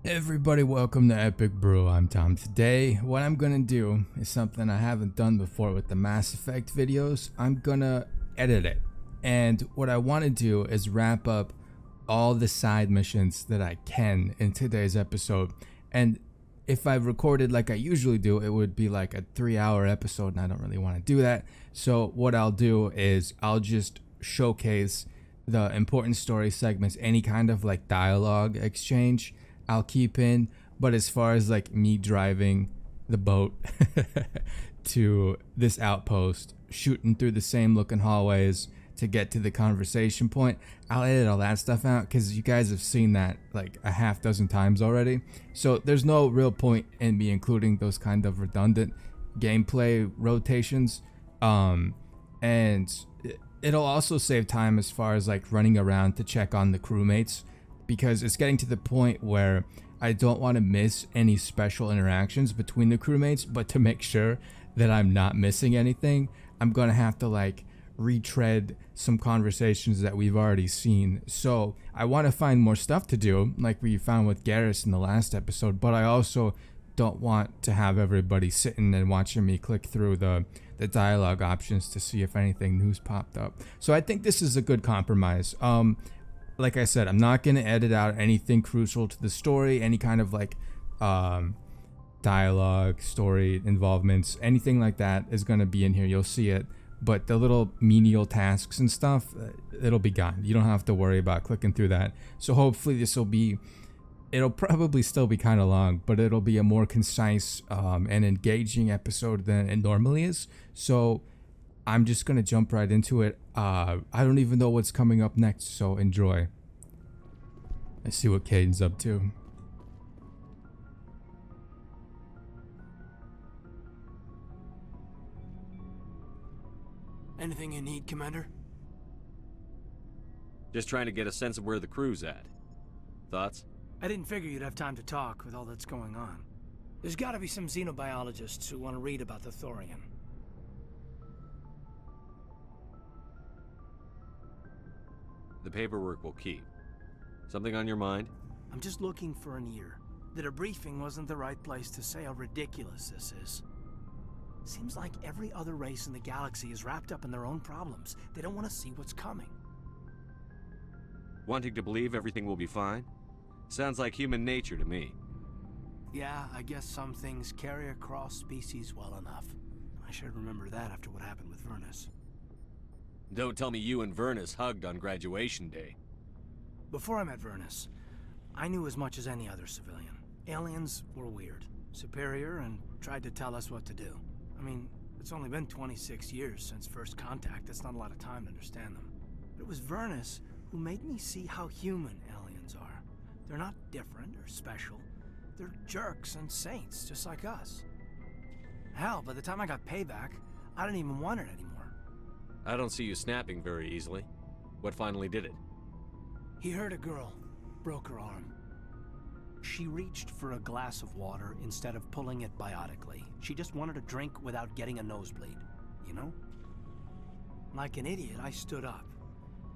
Hey everybody, welcome to Epic Brew. I'm Tom. Today, what I'm gonna do is something I haven't done before with the Mass Effect videos. I'm gonna edit it. And what I want to do is wrap up all the side missions that I can in today's episode. And if I recorded like I usually do, it would be like a 3-hour episode, and I don't really want to do that. So what I'll do is I'll just showcase the important story segments, any kind of like dialogue exchange I'll keep in, but as far as like me driving the boat to this outpost, shooting through the same looking hallways to get to the conversation point, I'll edit all that stuff out because you guys have seen that like a half dozen times already. So there's no real point in me including those kind of redundant gameplay rotations. And it'll also save time as far as like running around to check on the crewmates, because it's getting to the point where I don't want to miss any special interactions between the crewmates, but to make sure that I'm not missing anything, I'm gonna have to like retread some conversations that we've already seen. So I want to find more stuff to do, like we found with Garrus in the last episode, but I also don't want to have everybody sitting and watching me click through the dialogue options to see if anything new's popped up. So I think this is a good compromise. Like I said, I'm not going to edit out anything crucial to the story, any kind of like dialogue, story involvements, anything like that is going to be in here. You'll see it. But the little menial tasks and stuff, it'll be gone. You don't have to worry about clicking through that. So hopefully it'll probably still be kind of long, but it'll be a more concise and engaging episode than it normally is. So I'm just going to jump right into it. I don't even know what's coming up next, so enjoy. Let's see what Caden's up to. Anything you need, Commander? Just trying to get a sense of where the crew's at. Thoughts? I didn't figure you'd have time to talk with all that's going on. There's gotta be some xenobiologists who want to read about the Thorian. The paperwork will keep. Something on your mind? I'm just looking for an ear. The debriefing wasn't the right place to say how ridiculous this is. Seems like every other race in the galaxy is wrapped up in their own problems. They don't want to see what's coming. Wanting to believe everything will be fine? Sounds like human nature to me. Yeah, I guess some things carry across species well enough. I should remember that after what happened with Vernus. Don't tell me you and Vernus hugged on graduation day. Before I met Vernus, I knew as much as any other civilian. Aliens were weird, superior, and tried to tell us what to do. I mean, it's only been 26 years since first contact. That's not a lot of time to understand them. But it was Vernus who made me see how human aliens are. They're not different or special. They're jerks and saints, just like us. Hell, by the time I got payback, I didn't even want it anymore. I don't see you snapping very easily. What finally did it? He hurt a girl, broke her arm. She reached for a glass of water instead of pulling it biotically. She just wanted a drink without getting a nosebleed, you know? Like an idiot, I stood up.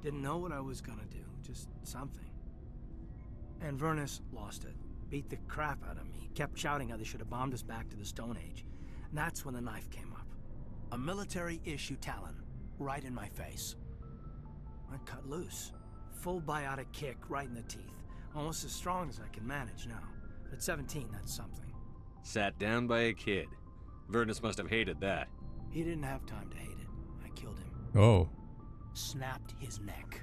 Didn't know what I was gonna do, just something. And Vernus lost it. Beat the crap out of me. Kept shouting how they should have bombed us back to the Stone Age. And that's when the knife came up. A military-issue talon, right in my face. I cut loose. Full biotic kick right in the teeth. Almost as strong as I can manage now. But at 17, that's something. Sat down by a kid. Vernus must have hated that. He didn't have time to hate it. I killed him. Oh. Snapped his neck.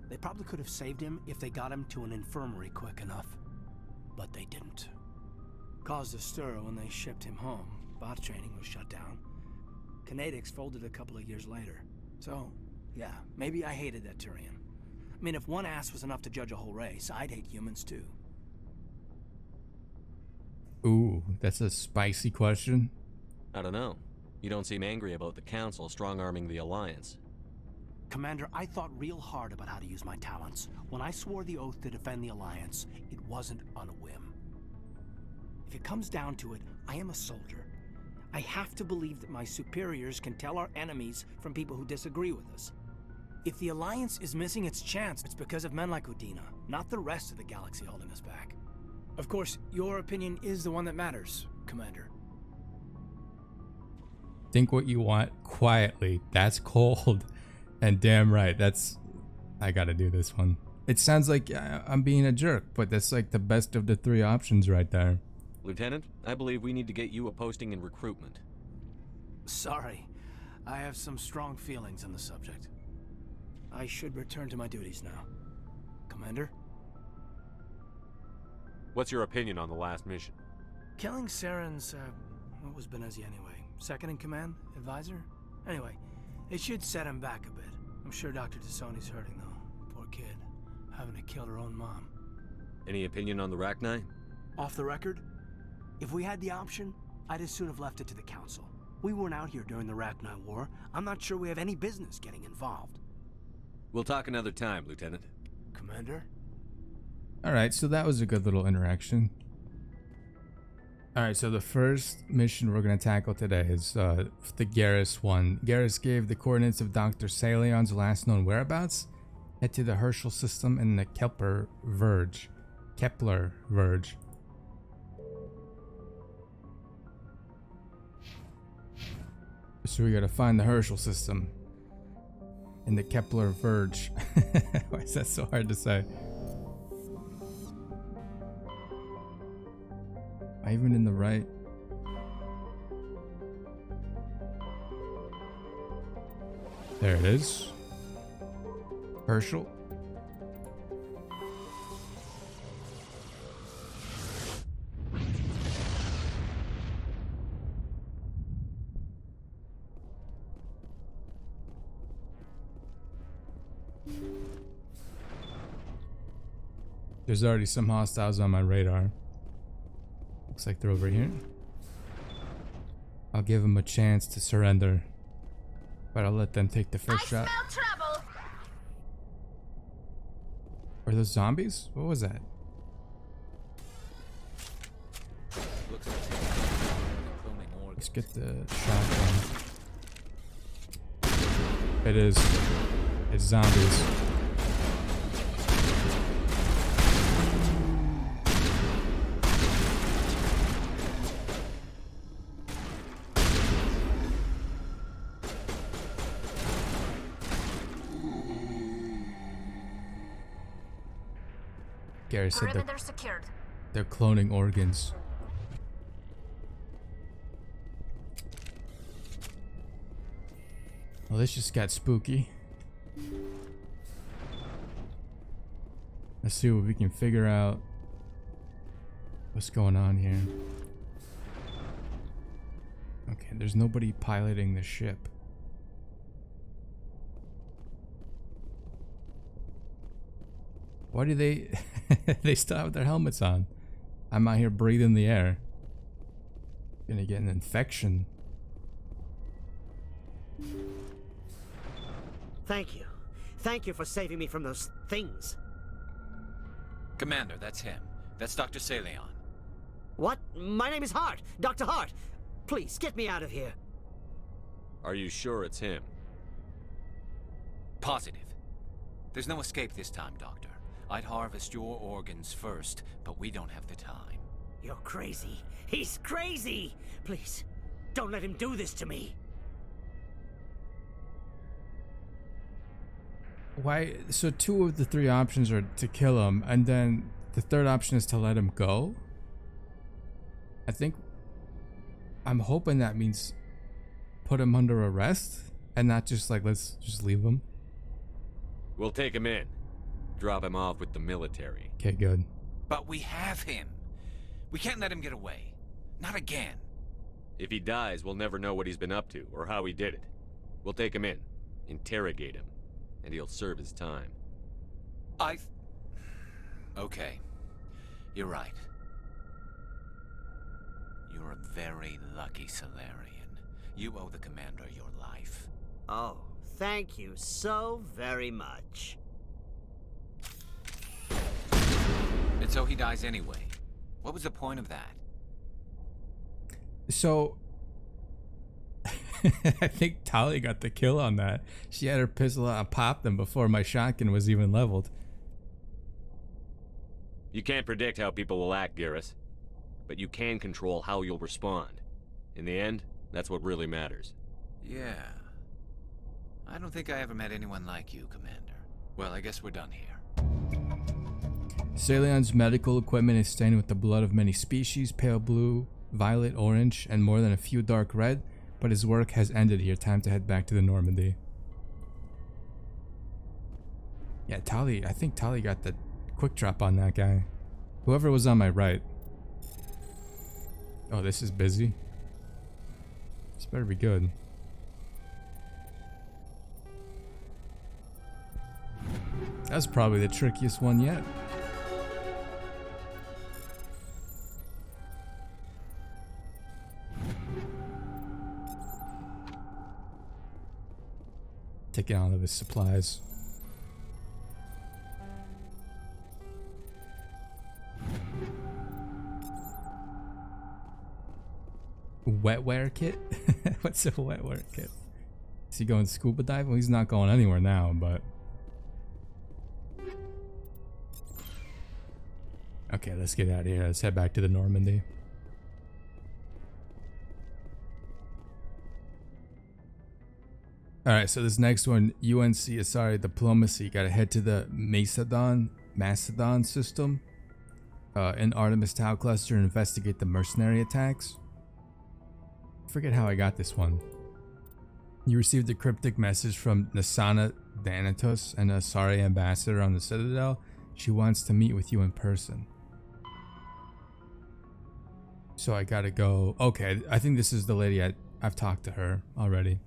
They probably could have saved him if they got him to an infirmary quick enough. But they didn't. Caused a stir when they shipped him home. Bot training was shut down. Kinetics folded a couple of years later. So, yeah, maybe I hated that Turian. I mean, if one ass was enough to judge a whole race, I'd hate humans too. Ooh, that's a spicy question. I don't know. You don't seem angry about the Council strong-arming the Alliance. Commander, I thought real hard about how to use my talents. When I swore the oath to defend the Alliance, it wasn't on a whim. If it comes down to it, I am a soldier. I have to believe that my superiors can tell our enemies from people who disagree with us. If the Alliance is missing its chance, it's because of men like Udina, not the rest of the galaxy holding us back. Of course, your opinion is the one that matters, Commander. Think what you want quietly. That's cold. And damn right, I gotta do this one. It sounds like I'm being a jerk, but that's like the best of the three options right there. Lieutenant, I believe we need to get you a posting in recruitment. Sorry, I have some strong feelings on the subject. I should return to my duties now. Commander? What's your opinion on the last mission? Killing Saren's, what was Benezi anyway? Second in command? Advisor? Anyway, it should set him back a bit. I'm sure Dr. Tassoni's hurting though. Poor kid. Having to kill her own mom. Any opinion on the Rachni? Off the record? If we had the option, I'd as soon have left it to the Council. We weren't out here during the Rachni War. I'm not sure we have any business getting involved. We'll talk another time, Lieutenant. Commander? Alright, so that was a good little interaction. Alright, so the first mission we're going to tackle today is the Garrus one. Garrus gave the coordinates of Dr. Saleon's last known whereabouts. Head to the Herschel system in the Kepler Verge. So we gotta find the Herschel system in the Kepler Verge. Why is that so hard to say? Am I even in the right? There it is. Herschel. There's already some hostiles on my radar. Looks like they're over here. I'll give them a chance to surrender, but I'll let them take the first shot. I smell trouble. Are those zombies? What was that? Let's get the shotgun. It's zombies. Gary said Perimeter secured. they're cloning organs. Well, this just got spooky. Let's see what we can figure out. What's going on here? Okay, there's nobody piloting the ship. Why do they they still have their helmets on? I'm out here breathing the air. Gonna get an infection. Thank you. Thank you for saving me from those things. Commander, that's him. That's Dr. Saleon. What? My name is Hart. Dr. Hart. Please, get me out of here. Are you sure it's him? Positive. There's no escape this time, Doctor. I'd harvest your organs first, but we don't have the time. You're crazy. He's crazy! Please, don't let him do this to me. Why? So two of the three options are to kill him, and then the third option is to let him go? I'm hoping that means put him under arrest and not just like, let's just leave him. We'll take him in. Drop him off with the military. Okay, good. But we have him. We can't let him get away. Not again. If he dies, we'll never know what he's been up to or how he did it. We'll take him in, interrogate him, and he'll serve his time. Okay. You're right. You're a very lucky Solarian. You owe the Commander your life. Oh, thank you so very much. And so he dies anyway. What was the point of that? So I think Tali got the kill on that. She had her pistol out and popped them before my shotgun was even leveled. You can't predict how people will act, Garrus. But you can control how you'll respond. In the end, that's what really matters. Yeah. I don't think I ever met anyone like you, Commander. Well, I guess we're done here. Salion's medical equipment is stained with the blood of many species, pale blue, violet, orange, and more than a few dark red, but his work has ended here. Time to head back to the Normandy. Yeah, Tali, I think Tali got the quick drop on that guy. Whoever was on my right. Oh, this is busy. This better be good. That's probably the trickiest one yet. Taking all of his supplies. Wetware kit? What's a wetware kit? Is he going scuba diving? Well, he's not going anywhere now, but... Okay, let's get out of here. Let's head back to the Normandy. Alright, so this next one, UNC Asari Diplomacy. Gotta head to the Macedon system in Artemis Tau Cluster and investigate the mercenary attacks. Forget how I got this one. You received a cryptic message from Nasana Thanatos, an Asari ambassador on the Citadel. She wants to meet with you in person. So I gotta go. Okay, I think this is the lady I've talked to her already.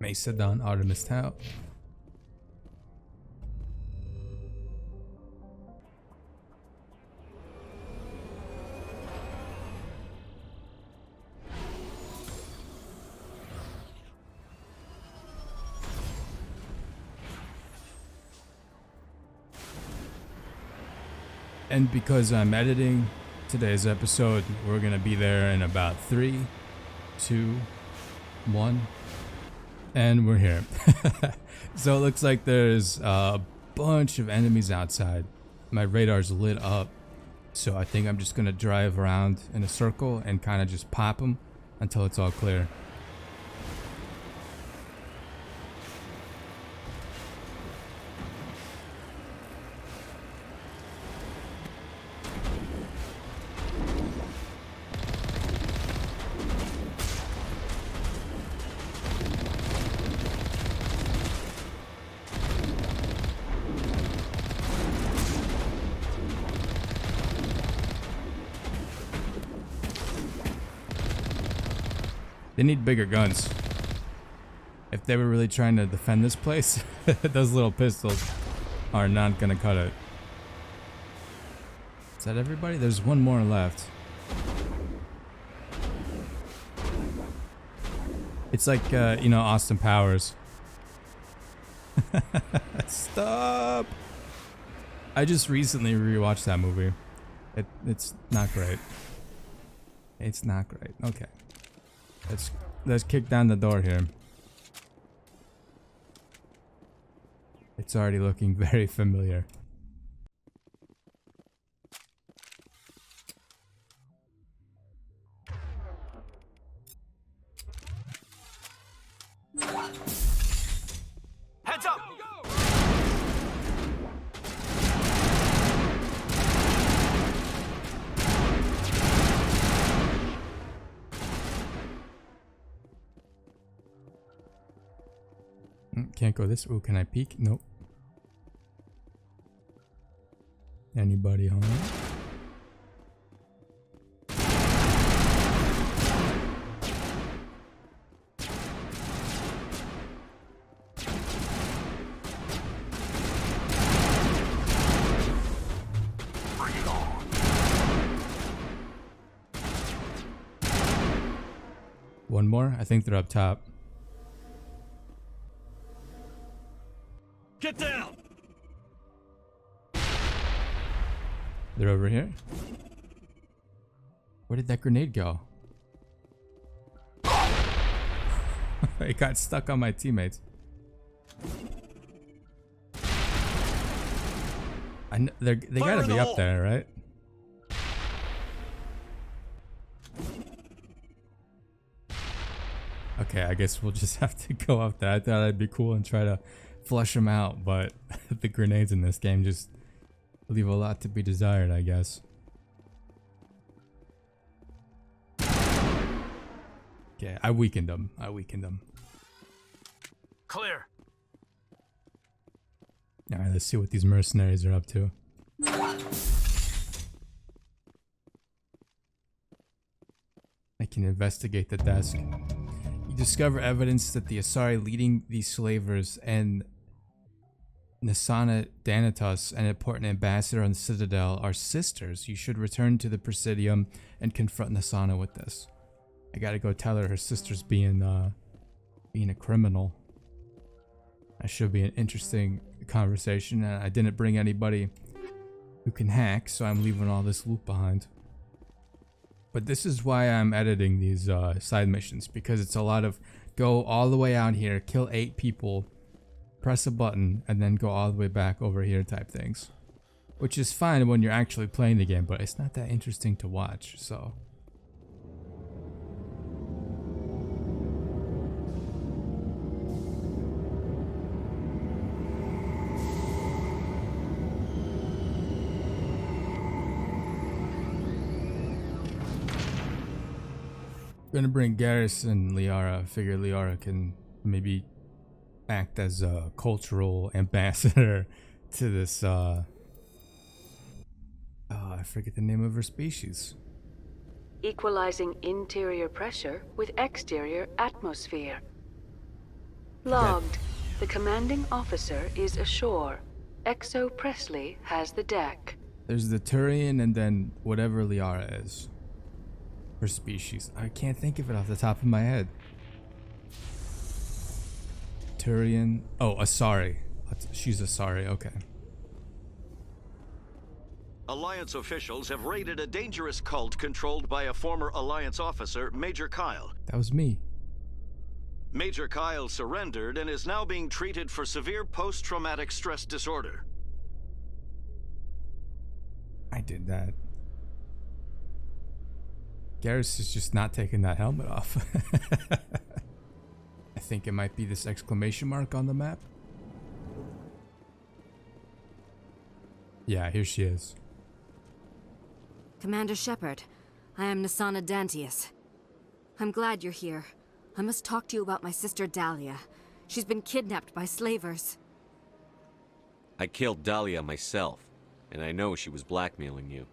Macedon, Artemis Tau. And because I'm editing today's episode, we're gonna be there in about 3, 2, 1, and we're here. So it looks like there's a bunch of enemies outside. My radar's lit up, so I think I'm just gonna drive around in a circle and kind of just pop them until it's all clear. They need bigger guns. If they were really trying to defend this place, those little pistols are not gonna cut it. Is that everybody? There's one more left. It's like, you know, Austin Powers. Stop! I just recently rewatched that movie. It's not great. It's not great. Okay. Let's kick down the door here. It's already looking very familiar. Heads up! Can't go this. Oh, can I peek? Nope. Anybody home? One more? I think they're up top. Get down! They're over here. Where did that grenade go? It got stuck on my teammates. They gotta be up there, right? Okay, I guess we'll just have to go up there. I thought it'd be cool and try to flush them out, but the grenades in this game just leave a lot to be desired, I guess. Okay, I weakened them. Clear. Alright, let's see what these mercenaries are up to. I can investigate the desk. You discover evidence that the Asari leading these slavers and Nasana Danatos, an important ambassador on the Citadel, are sisters. You should return to the Presidium and confront Nasana with this. I gotta go tell her sister's being a criminal. That should be an interesting conversation. I didn't bring anybody who can hack, so I'm leaving all this loot behind. But this is why I'm editing these side missions, because it's a lot of go all the way out here, kill 8 people, press a button, and then go all the way back over here type things. Which is fine when you're actually playing the game, but it's not that interesting to watch, so... Gonna bring Garrus and Liara. I figure Liara can maybe act as a cultural ambassador to this I forget the name of her species. Equalizing interior pressure with exterior atmosphere. Logged. The commanding officer is ashore. Exo Presley has the deck. There's the Turian and then whatever Liara is. Her species. I can't think of it off the top of my head. Turian. Oh, Asari. She's Asari, okay. Alliance officials have raided a dangerous cult controlled by a former Alliance officer, Major Kyle. That was me. Major Kyle surrendered and is now being treated for severe post-traumatic stress disorder. I did that. Garrus is just not taking that helmet off. I think it might be this exclamation mark on the map. Yeah, here she is. Commander Shepard, I am Nasana Dantius. I'm glad you're here. I must talk to you about my sister Dahlia. She's been kidnapped by slavers. I killed Dahlia myself, and I know she was blackmailing you.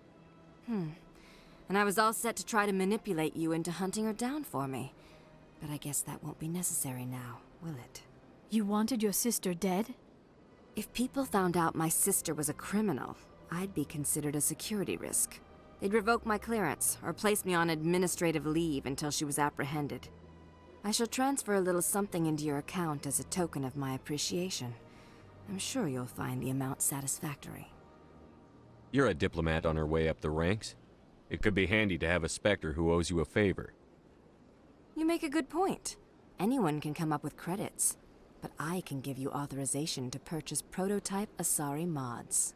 And I was all set to try to manipulate you into hunting her down for me. But I guess that won't be necessary now, will it? You wanted your sister dead? If people found out my sister was a criminal, I'd be considered a security risk. They'd revoke my clearance, or place me on administrative leave until she was apprehended. I shall transfer a little something into your account as a token of my appreciation. I'm sure you'll find the amount satisfactory. You're a diplomat on her way up the ranks. It could be handy to have a Spectre who owes you a favor. You make a good point. Anyone can come up with credits, but I can give you authorization to purchase prototype Asari mods.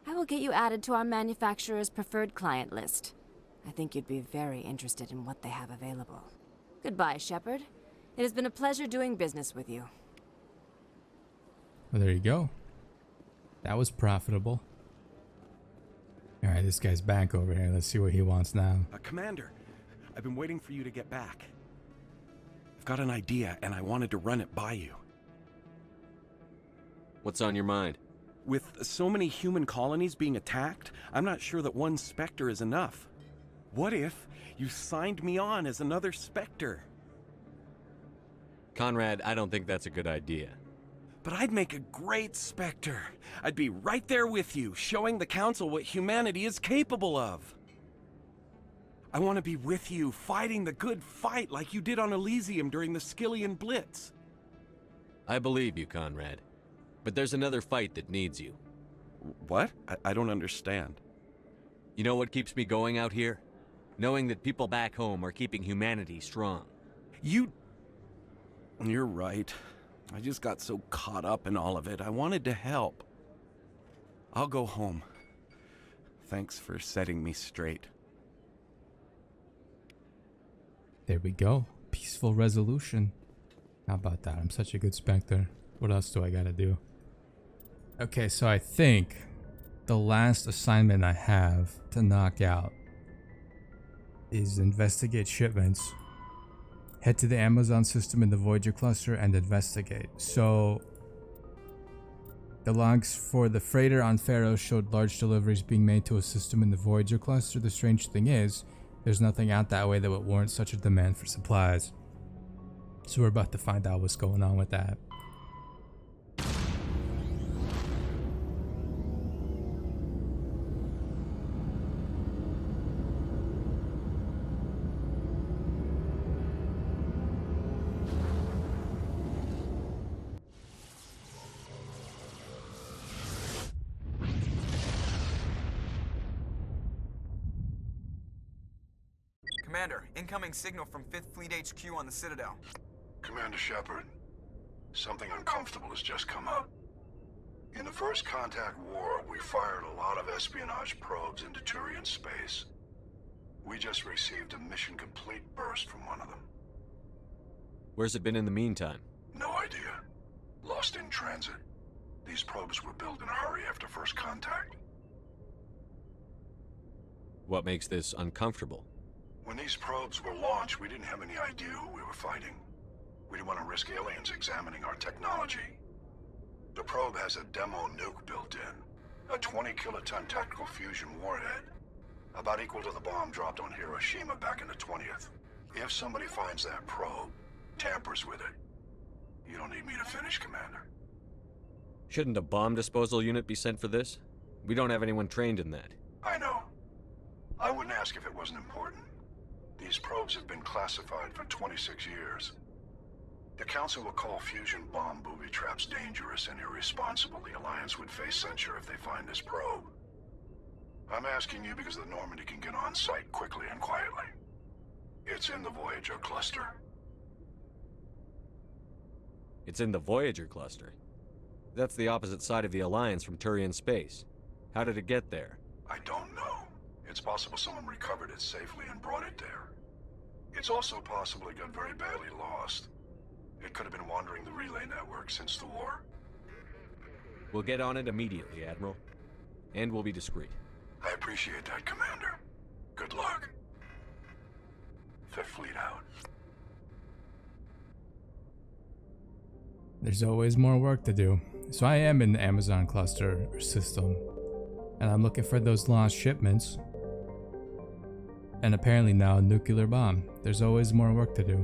I will get you added to our manufacturer's preferred client list. I think you'd be very interested in what they have available. Goodbye, Shepard. It has been a pleasure doing business with you. Well, there you go. That was profitable. Alright, this guy's back over here. Let's see what he wants now. Commander, I've been waiting for you to get back. I've got an idea, and I wanted to run it by you. What's on your mind? With so many human colonies being attacked, I'm not sure that one Spectre is enough. What if you signed me on as another Spectre? Conrad, I don't think that's a good idea. But I'd make a great Spectre. I'd be right there with you, showing the Council what humanity is capable of. I want to be with you, fighting the good fight like you did on Elysium during the Skillian Blitz. I believe you, Conrad. But there's another fight that needs you. What? I don't understand. You know what keeps me going out here? Knowing that people back home are keeping humanity strong. You're right. I just got so caught up in all of it. I wanted to help. I'll go home. Thanks for setting me straight. There we go. Peaceful resolution. How about that? I'm such a good Spectre. What else do I gotta do? Okay, so I think the last assignment I have to knock out is investigate shipments. Head to the Amazon system in the Voyager cluster and investigate. So the logs for the freighter on Pharaoh showed large deliveries being made to a system in the Voyager cluster. The strange thing is, there's nothing out that way that would warrant such a demand for supplies. So we're about to find out what's going on with that. Commander, incoming signal from 5th Fleet HQ on the Citadel. Commander Shepard, something uncomfortable has just come up. In the First Contact War, we fired a lot of espionage probes into Turian space. We just received a mission complete burst from one of them. Where's it been in the meantime? No idea. Lost in transit. These probes were built in a hurry after First Contact. What makes this uncomfortable? When these probes were launched, we didn't have any idea who we were fighting. We didn't want to risk aliens examining our technology. The probe has a demo nuke built in. A 20-kiloton tactical fusion warhead. About equal to the bomb dropped on Hiroshima back in the 20th. If somebody finds that probe, tampers with it, you don't need me to finish, Commander. Shouldn't a bomb disposal unit be sent for this? We don't have anyone trained in that. I know. I wouldn't ask if it wasn't important. These probes have been classified for 26 years. The Council will call fusion bomb booby traps dangerous and irresponsible. The Alliance would face censure if they find this probe. I'm asking you because the Normandy can get on site quickly and quietly. It's in the Voyager cluster. It's in the Voyager cluster? That's the opposite side of the Alliance from Turian space. How did it get there? I don't know. It's possible someone recovered it safely and brought it there. It's also possible it got very badly lost. It could have been wandering the relay network since the war. We'll get on it immediately, Admiral. And we'll be discreet. I appreciate that, Commander. Good luck. Fifth Fleet out. There's always more work to do. So I am in the Amazon cluster system. And I'm looking for those lost shipments. And apparently now a nuclear bomb. There's always more work to do.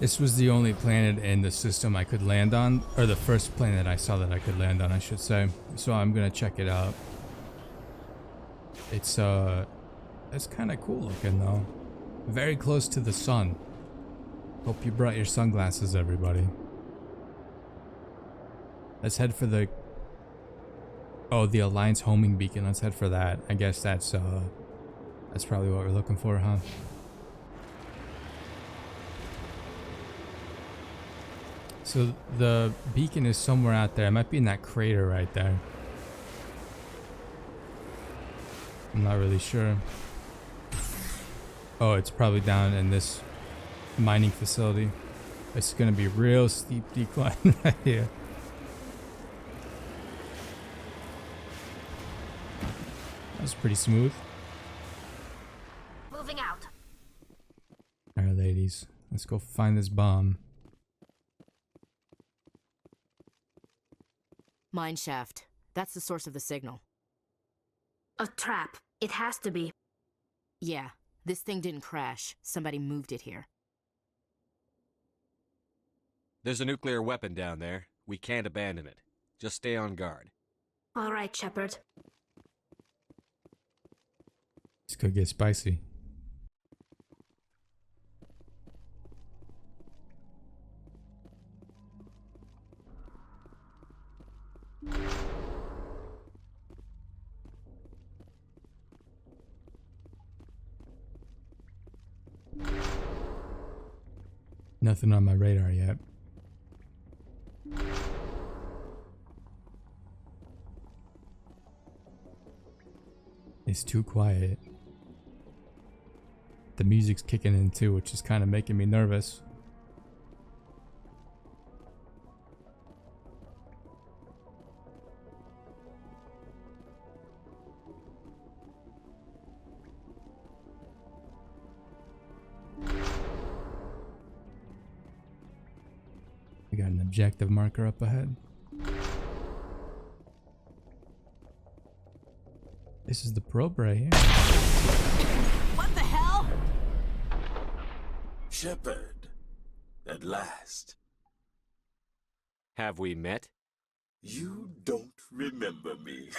This was the only planet in the system I could land on, or the first planet I saw that I could land on, I should say. So I'm gonna check it out. It's kind of cool looking though. Very close to the sun. Hope you brought your sunglasses, everybody. Let's head for the... Oh, the Alliance homing beacon. Let's head for that. I guess that's probably what we're looking for, huh? So the beacon is somewhere out there. It might be in that crater right there. I'm not really sure. Oh, it's probably down in this mining facility. It's gonna be real steep decline right here. That was pretty smooth. Moving out. Alright, ladies. Let's go find this bomb. Mine shaft. That's the source of the signal. A trap. It has to be. Yeah, this thing didn't crash. Somebody moved it here. There's a nuclear weapon down there. We can't abandon it. Just stay on guard. All right, Shepard. This could get spicy. Nothing on my radar yet. It's too quiet. The music's kicking in too, which is kind of making me nervous. We got an objective marker up ahead. This is the probe right here. What the hell? Shepard, at last. Have we met? You don't remember me.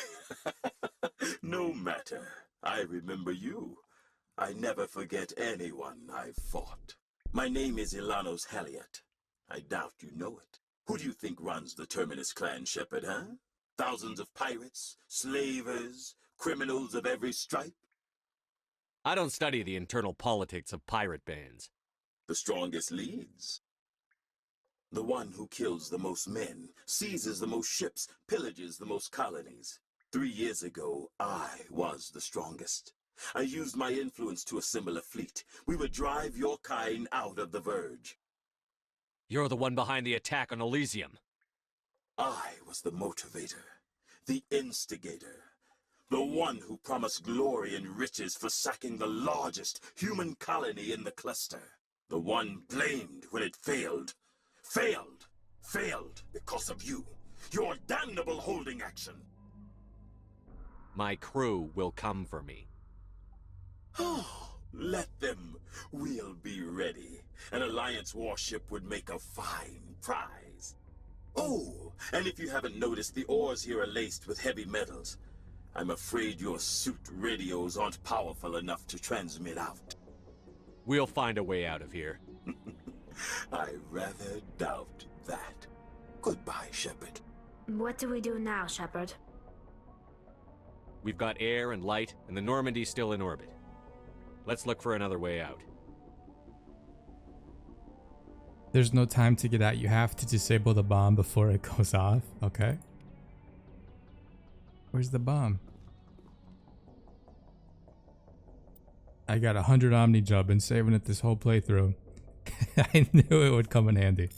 No matter. I remember you. I never forget anyone I've fought. My name is Ilanos Halliot. I doubt you know it. Who do you think runs the Terminus clan, Shepard, huh? Thousands of pirates, slavers, criminals of every stripe? I don't study the internal politics of pirate bands. The strongest leads. The one who kills the most men, seizes the most ships, pillages the most colonies. 3 years ago, I was the strongest. I used my influence to assemble a fleet. We would drive your kind out of the Verge. You're the one behind the attack on Elysium. I was the motivator, the instigator, the one who promised glory and riches for sacking the largest human colony in the cluster. The one blamed when it failed. Failed because of you. Your damnable holding action. My crew will come for me. Oh, let them. We'll be ready. An Alliance warship would make a fine prize. Oh, and if you haven't noticed, the ores here are laced with heavy metals. I'm afraid your suit radios aren't powerful enough to transmit out. We'll find a way out of here. I rather doubt that. Goodbye, Shepard. What do we do now, Shepard? We've got air and light, and the Normandy's still in orbit. Let's look for another way out. There's no time to get out. You have to disable the bomb before it goes off. Okay. Where's the bomb? I got 100 Omni Jump and saving it this whole playthrough. I knew it would come in handy.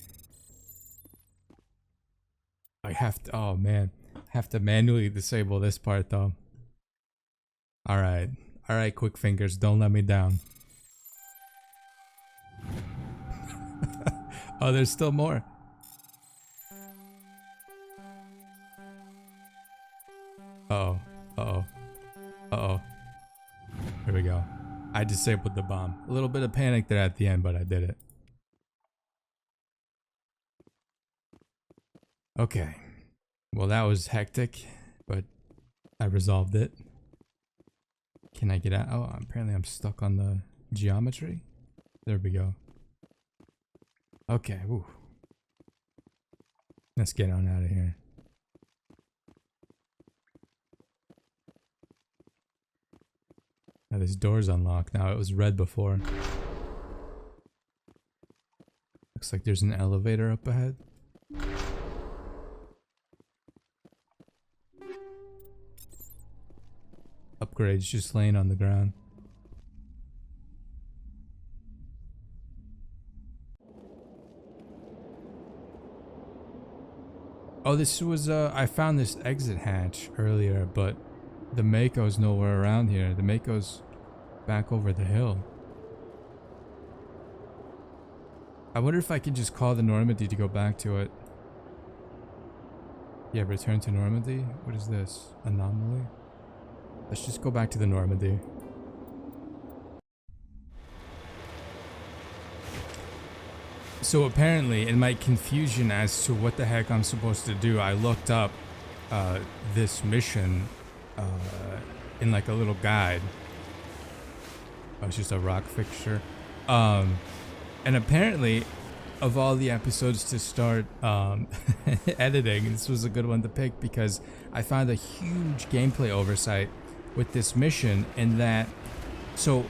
I have to, oh man. Have to manually disable this part though. Alright. Alright, quick fingers, don't let me down. Oh, there's still more. Uh-oh. Uh-oh. Uh-oh. Here we go. I disabled the bomb. A little bit of panic there at the end, but I did it. Okay. Well, that was hectic, but I resolved it. Can I get out? Oh, apparently I'm stuck on the geometry. There we go. Okay, woo. Let's get on out of here. Now this door's unlocked now. It was red before. Looks like there's an elevator up ahead. Upgrades just laying on the ground. Oh, this was, I found this exit hatch earlier, but the Mako's nowhere around here. The Mako's back over the hill. I wonder if I can just call the Normandy to go back to it. Yeah, return to Normandy? What is this? Anomaly? Let's just go back to the Normandy. So apparently, in my confusion as to what the heck I'm supposed to do, I looked up this mission in like a little guide. Oh, it's just a rock fixture. And apparently, of all the episodes to start editing, this was a good one to pick because I found a huge gameplay oversight with this mission in that, so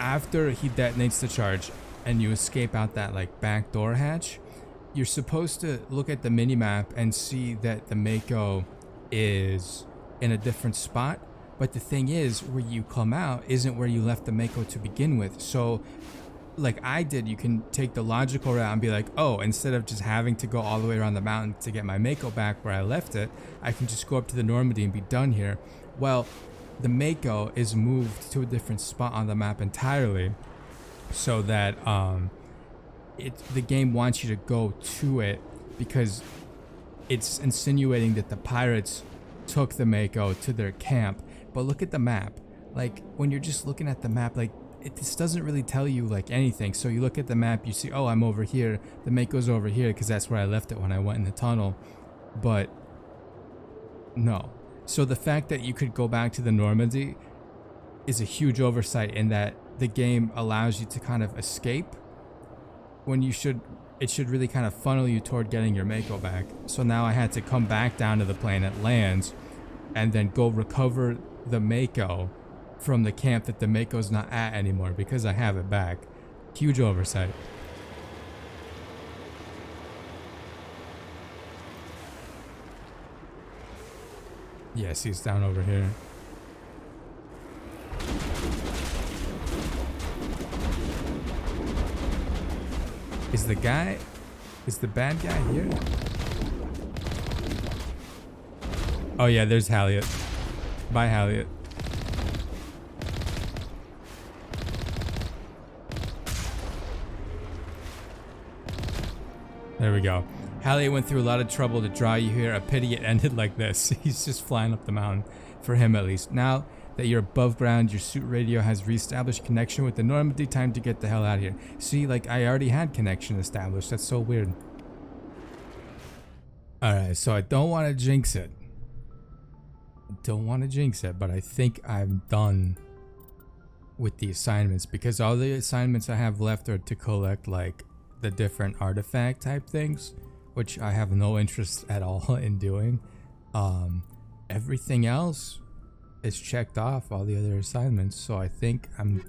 after he detonates the charge, and you escape out that like back door hatch, you're supposed to look at the minimap and see that the Mako is in a different spot. But the thing is, where you come out isn't where you left the Mako to begin with. So like I did, you can take the logical route and be like, oh, instead of just having to go all the way around the mountain to get my Mako back where I left it, I can just go up to the Normandy and be done here. Well, the Mako is moved to a different spot on the map entirely, so that the game wants you to go to it because it's insinuating that the pirates took the Mako to their camp. But look at the map. Like, when you're just looking at the map, like, this doesn't really tell you like anything. So you look at the map, you see, oh, I'm over here, the Mako's over here because that's where I left it when I went in the tunnel. But no. So the fact that you could go back to the Normandy is a huge oversight, in that the game allows you to kind of escape when it should really kind of funnel you toward getting your Mako back. So now I had to come back down to the plane at lands and then go recover the Mako from the camp that the Mako's not at anymore because I have it back. Huge oversight. Yes, he's down over here. Is the bad guy here? Oh yeah, there's Halliot. Bye, Halliot. There we go. Halliot went through a lot of trouble to draw you here. A pity it ended like this. He's just flying up the mountain, for him at least. Now that you're above ground, your suit radio has reestablished connection with the Normandy. Time to get the hell out of here. See, like, I already had connection established. That's so weird. Alright, so I don't want to jinx it. But I think I'm done with the assignments, because all the assignments I have left are to collect, like, the different artifact type things, which I have no interest at all in doing. Everything else is checked off, all the other assignments, so I think I'm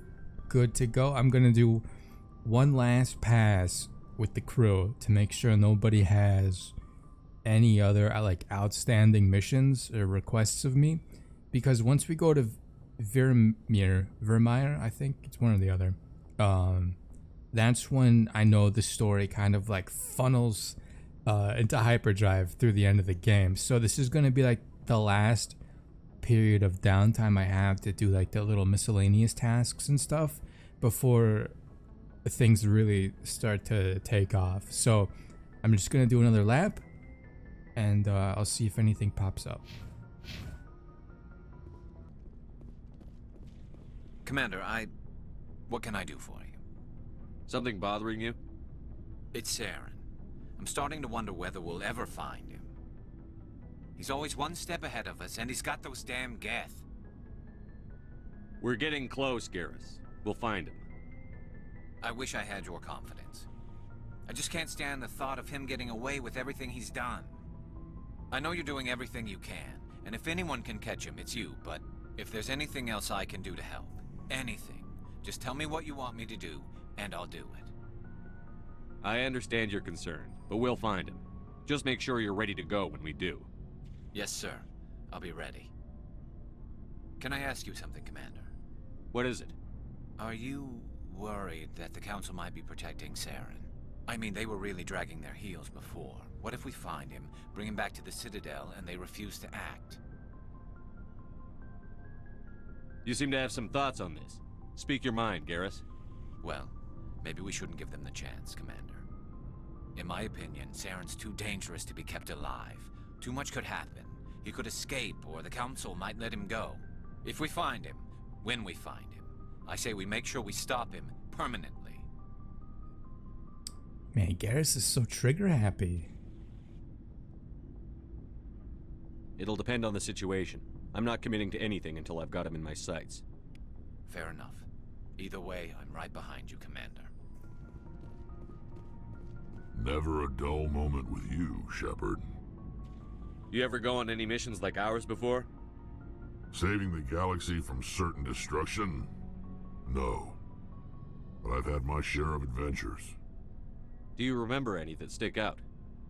good to go. I'm gonna do one last pass with the crew to make sure nobody has any other like outstanding missions or requests of me, because once we go to Vermeer, I think it's one or the other, that's when I know the story kind of like funnels into hyperdrive through the end of the game. So this is going to be like the last period of downtime I have to do like the little miscellaneous tasks and stuff before things really start to take off. So I'm just going to do another lap, and I'll see if anything pops up. Commander, what can I do for you? Something bothering you? It's Saren. I'm starting to wonder whether we'll ever find him. He's always one step ahead of us, and he's got those damn Geth. We're getting close, Garrus. We'll find him. I wish I had your confidence. I just can't stand the thought of him getting away with everything he's done. I know you're doing everything you can, and if anyone can catch him, it's you, but if there's anything else I can do to help, anything, just tell me what you want me to do, and I'll do it. I understand your concern, but we'll find him. Just make sure you're ready to go when we do. Yes, sir. I'll be ready. Can I ask you something, Commander? What is it? Are you worried that the Council might be protecting Saren? I mean, they were really dragging their heels before. What if we find him, bring him back to the Citadel, and they refuse to act? You seem to have some thoughts on this. Speak your mind, Garrus. Well, maybe we shouldn't give them the chance, Commander. In my opinion, Saren's too dangerous to be kept alive. Too much could happen. He could escape, or the Council might let him go. If we find him, when we find him, I say we make sure we stop him permanently. Man, Garrus is so trigger happy. It'll depend on the situation. I'm not committing to anything until I've got him in my sights. Fair enough. Either way, I'm right behind you, Commander. Never a dull moment with you, Shepard. You ever go on any missions like ours before? Saving the galaxy from certain destruction? No. but I've had my share of adventures. Do you remember any that stick out?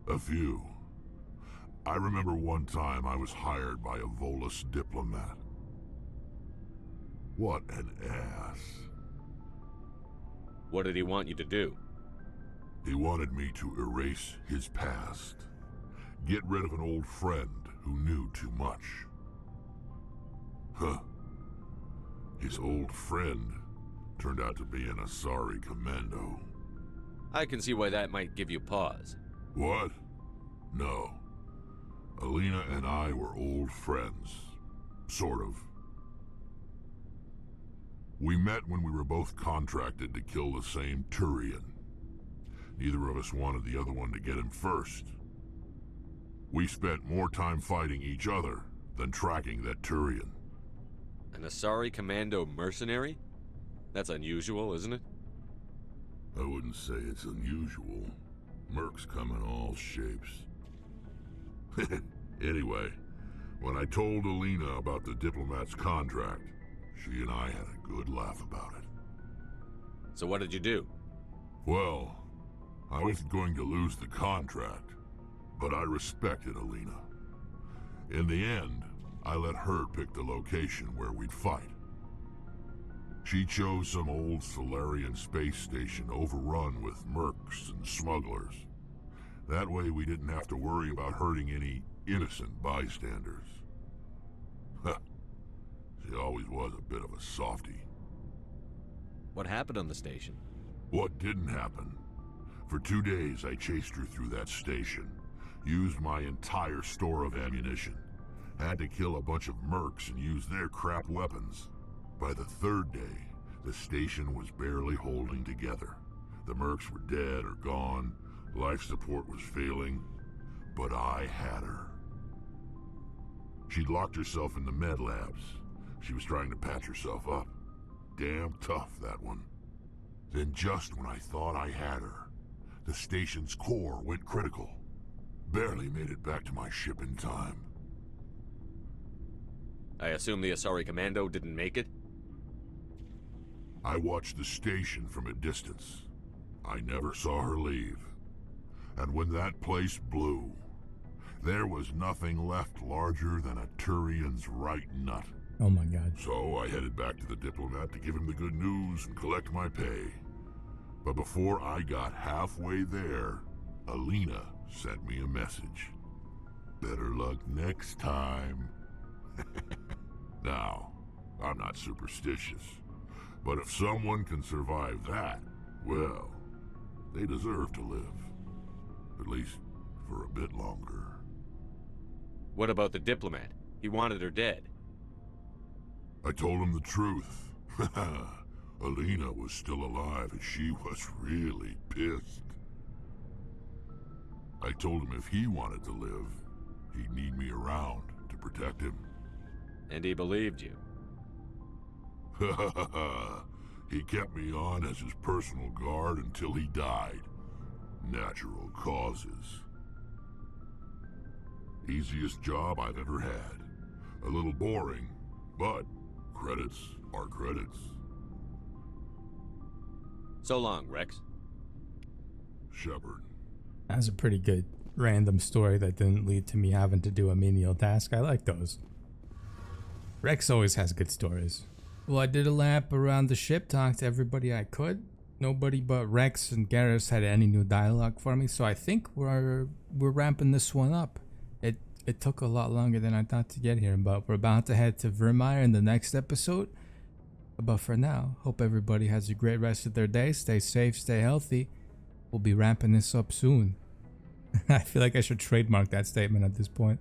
A few. I remember one time I was hired by a Volus diplomat. What an ass. What did he want you to do? He wanted me to erase his past. Get rid of an old friend who knew too much. Huh. His old friend turned out to be an Asari commando. I can see why that might give you pause. What? No. Alina and I were old friends. Sort of. We met when we were both contracted to kill the same Turian. Neither of us wanted the other one to get him first. We spent more time fighting each other than tracking that Turian. An Asari commando mercenary? That's unusual, isn't it? I wouldn't say it's unusual. Mercs come in all shapes. Anyway, when I told Alina about the diplomat's contract, she and I had a good laugh about it. So what did you do? Well, I wasn't going to lose the contract, but I respected Alina. In the end, I let her pick the location where we'd fight. She chose some old Solarian space station overrun with mercs and smugglers. That way we didn't have to worry about hurting any innocent bystanders. Huh. She always was a bit of a softie. What happened on the station? What didn't happen? For 2 days I chased her through that station, used my entire store of ammunition, had to kill a bunch of mercs and use their crap weapons. By the 3rd day, the station was barely holding together. The mercs were dead or gone, life support was failing, but I had her. She'd locked herself in the med labs. She was trying to patch herself up. Damn tough, that one. Then just when I thought I had her, the station's core went critical. Barely made it back to my ship in time. I assume the Asari commando didn't make it? I watched the station from a distance. I never saw her leave. And when that place blew, there was nothing left larger than a Turian's right nut. Oh my god. So I headed back to the diplomat to give him the good news and collect my pay. But before I got halfway there, Alina sent me a message. Better luck next time. Now, I'm not superstitious, but if someone can survive that, well, they deserve to live. At least for a bit longer. What about the diplomat? He wanted her dead. I told him the truth. Alina was still alive and she was really pissed. I told him if he wanted to live, he'd need me around to protect him. And he believed you. He kept me on as his personal guard until he died. Natural causes. Easiest job I've ever had. A little boring, but credits are credits. So long, Rex. Shepard. That's a pretty good random story that didn't lead to me having to do a menial task. I like those. Rex always has good stories. Well, I did a lap around the ship, talked to everybody I could. Nobody but Rex and Garrus had any new dialogue for me, so I think we're ramping this one up. It took a lot longer than I thought to get here, but we're about to head to Vermeer in the next episode. But for now, hope everybody has a great rest of their day. Stay safe, stay healthy. We'll be ramping this up soon. I feel like I should trademark that statement at this point.